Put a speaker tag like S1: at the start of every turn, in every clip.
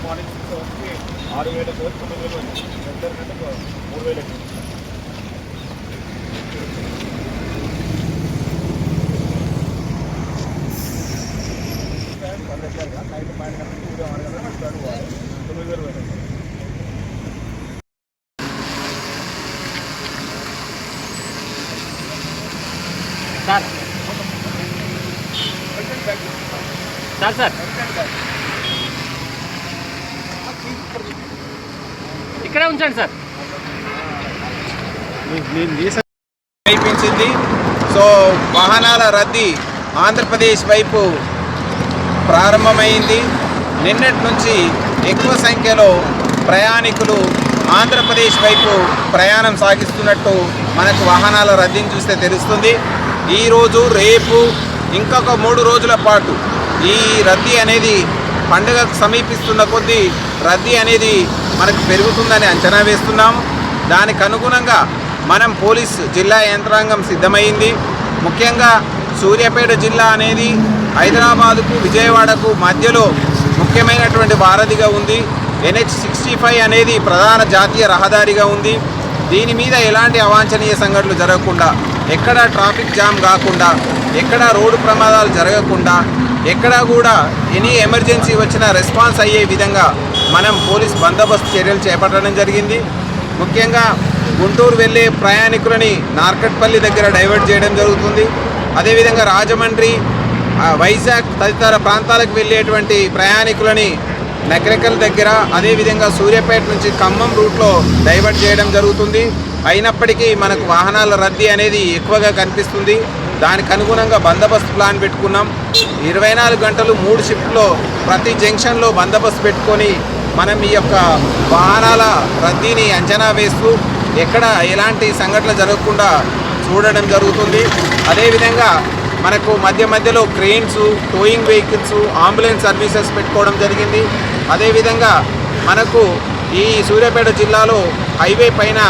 S1: Morning 6 వచ్చి 6,000 కోట్లు 9,000 వచ్చి 3,000 నైట్ 12 గంటలకు ఉదయం 6 గంటలకు 9,000
S2: సార్ సార్ సార్ ఇక్కడే ఉంచండి సార్.
S3: అయిపించింది. సో వాహనాల రద్దీ ఆంధ్రప్రదేశ్ వైపు ప్రారంభమైంది. నిన్నటి నుంచి ఎక్కువ సంఖ్యలో ప్రయాణికులు ఆంధ్రప్రదేశ్ వైపు ప్రయాణం సాగిస్తున్నట్టు మనకు వాహనాల రద్దీని చూస్తే తెలుస్తుంది. ఈరోజు రేపు ఇంకొక 3 రోజుల పాటు ఈ రద్దీ అనేది పండుగకు సమీపిస్తున్న కొద్దీ రద్దీ అనేది మనకు పెరుగుతుందని అంచనా వేస్తున్నాము. దానికి అనుగుణంగా మనం పోలీస్ జిల్లా యంత్రాంగం సిద్ధమైంది. ముఖ్యంగా సూర్యాపేట జిల్లా అనేది హైదరాబాదుకు విజయవాడకు మధ్యలో ముఖ్యమైనటువంటి వారధిగా ఉంది. NH65 అనేది ప్రధాన జాతీయ రహదారిగా ఉంది. దీని మీద ఎలాంటి అవాంఛనీయ సంఘటనలు జరగకుండా, ఎక్కడ ట్రాఫిక్ జామ్ కాకుండా, ఎక్కడ రోడ్డు ప్రమాదాలు జరగకుండా, ఎక్కడా కూడా ఎనీ ఎమర్జెన్సీ వచ్చినా రెస్పాన్స్ అయ్యే విధంగా మనం పోలీస్ బందోబస్తు చర్యలు చేపట్టడం జరిగింది. ముఖ్యంగా గుంటూరు వెళ్ళే ప్రయాణికులని నార్కట్పల్లి దగ్గర డైవర్ట్ చేయడం జరుగుతుంది. అదేవిధంగా రాజమండ్రి, వైజాగ్ తదితర ప్రాంతాలకు వెళ్ళేటువంటి ప్రయాణికులని నకరికల్ దగ్గర, అదేవిధంగా సూర్యాపేట నుంచి ఖమ్మం రూట్లో డైవర్ట్ చేయడం జరుగుతుంది. అయినప్పటికీ మనకు వాహనాల రద్దీ అనేది ఎక్కువగా కనిపిస్తుంది. దానికి అనుగుణంగా బందోబస్తు ప్లాన్ పెట్టుకున్నాం. 24 గంటలు 3 షిఫ్ట్లో ప్రతి జంక్షన్లో బందోబస్తు పెట్టుకొని మనం ఈ యొక్క వాహనాల రద్దీని అంచనా వేస్తూ ఎక్కడ ఎలాంటి సంఘటనలు జరగకుండా చూడడం జరుగుతుంది. అదేవిధంగా మనకు మధ్యలో cranes, toeing vehicles, ambulance services పెట్టుకోవడం జరిగింది. అదేవిధంగా మనకు ఈ సూర్యాపేట జిల్లాలో హైవే పైన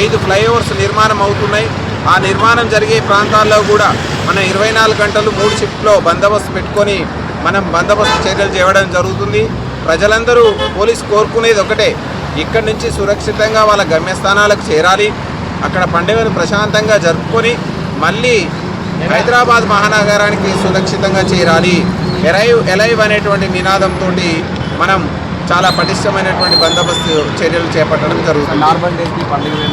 S3: 5 ఫ్లైఓవర్స్ నిర్మాణం అవుతున్నాయి. ఆ నిర్మాణం జరిగే ప్రాంతాల్లో కూడా మనం 24 గంటలు 3 షిఫ్ట్లో బందోబస్తు పెట్టుకొని మనం బందోబస్తు చర్యలు చేయడం జరుగుతుంది. ప్రజలందరూ పోలీసు కోరుకునేది ఒకటే, ఇక్కడి నుంచి సురక్షితంగా వాళ్ళ గమ్యస్థానాలకు చేరాలి, అక్కడ పండుగను ప్రశాంతంగా జరుపుకొని మళ్ళీ హైదరాబాద్ మహానగరానికి సురక్షితంగా చేరాలి. ఎలైవ్ అనేటువంటి నినాదంతో మనం చాలా పటిష్టమైనటువంటి బందోబస్తు చర్యలు చేపట్టడం జరుగుతుంది.
S1: నార్మల్ డేస్కి పండుగ